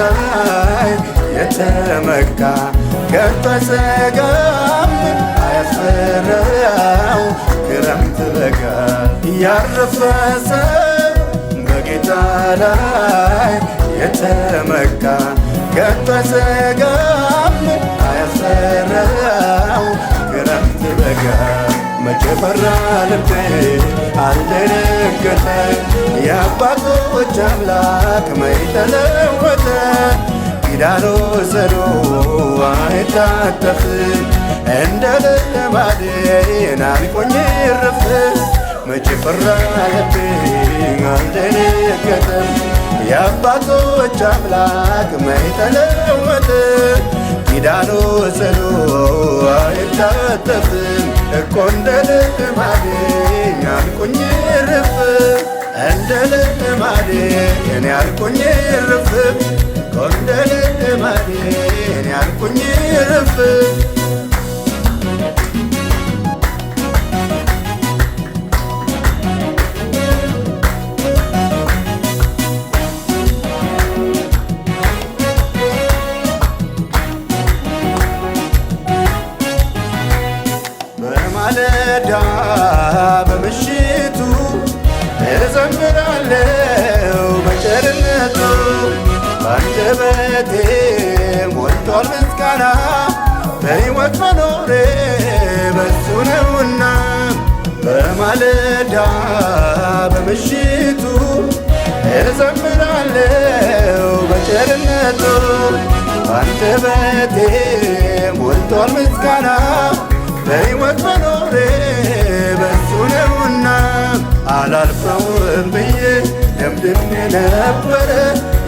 ላይ የተመካ ከቶ አይሰጋም አያስፈራው ክረምት በጋ ያረፈ ሰው በጌታ ላይ የተመካ ከቶ አይሰጋም አያስፈራው ክረምት በጋ መቼ ፈራ ልቤ አልደነገጠ የአባቶች አምላክ መች ተለወጠ ኪዳኑ ጽኑ አይታጠፍም እንደ ልማዴ ናፍቆኝ እረፍ መቼ ፈራ ልቤ አልደነገጠ የአባቶች አምላክ መች ተለወጠ ኪዳኑ ጽኑ አይታጠፍም እኮ እንደ ልማዴ ናፍቆኝ እረፍ እንደ ልማዴ እኔ አልኩኝ እረፍ እኮ እንደ ልማዴ እኔ አልኩኝ እረፍ በማለዳ በምሽቱ እዘምራለሁ በቸርነቱ በአንደበቴ ሞልቷል ምስጋና በሕይወት መኖሬ በሱ ነውና በማለዳ በምሽቱ እዘምራለሁ በቸርነቱ በአንደበቴ ሞልቷል ምስጋና በሕይወት መኖሬ በሱ ነውና አላልፈውም ብዬ ደምድሜ ነበረ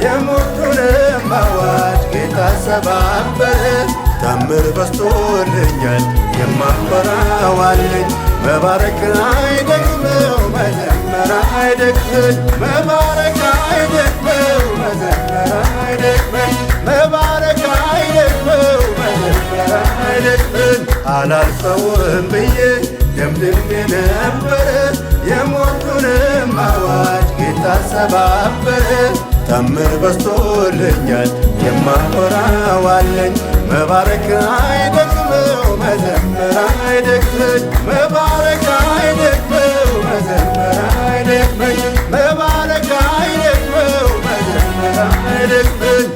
የሞቱንም አዋጅ ጌታ ሰባበረ ታምር በዝቶልኛል የማኮራው አለኝ መባረክ አይደክመው መዘመር አይደክመኝ መባረክ አይደክመው መዘመር አይደክመኝ መባረክ አይደክመው መዘመር አይደክመኝ አላልፈውም ብዬ ደምድሜ ነበረ የሞቱንም አዋጅ ጌታ ሰባበረ ታምር በዝቶልኛል የማኮራው አለኝ መባረክ አይደክመው መዘመር አይደክመኝ መባረክ አይደክመው መዘመር አይደክመኝ መባረክ አይደክመው መዘመር አይደክመኝ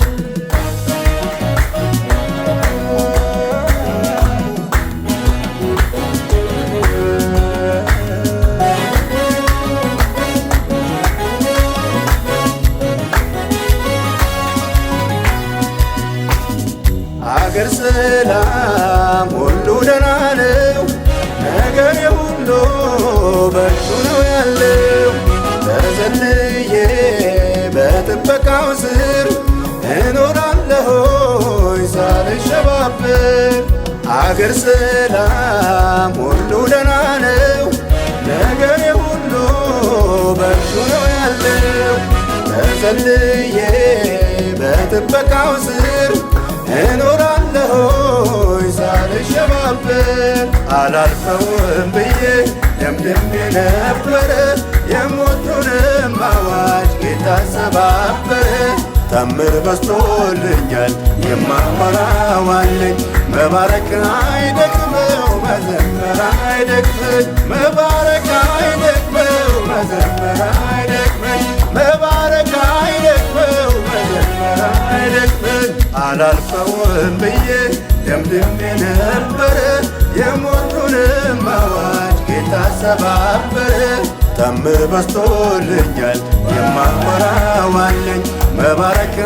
አገር ሰላም ሁሉ ደህና ነው ነገሬ ሁሉ በእጁ ነው ያለው ተዘልዬ በጥበቃው ስር እኖራለሁኝ ሳልሸባበር አገር ሰላም ሁሉ ደህና ነው ነገሬ ሁሉ በእጁ ነው ያለው ተዘልዬ በጥበቃው ስር እኖራለሁኝ ሳልሸባበር አላልፈውም ብዬ ደምድሜ ነበረ የሞቱንም አዋጅ ጌታ ሰባበረ ታምር በዝቶልኛል የማኮራው አለኝ መባረክ አይደክመው መዘመር አይደክመኝ መባረክ አይደክመው መዘመር አይደክመኝ መባረክ አይደክመው መዘመር አይደክመኝ አላልፈውም ብዬ ደምድሜ ነበረ የሞቱንም አዋጅ ጌታ ሰባበረ ታምር በዝቶልኛል የማኮራው አለኝ መባረክ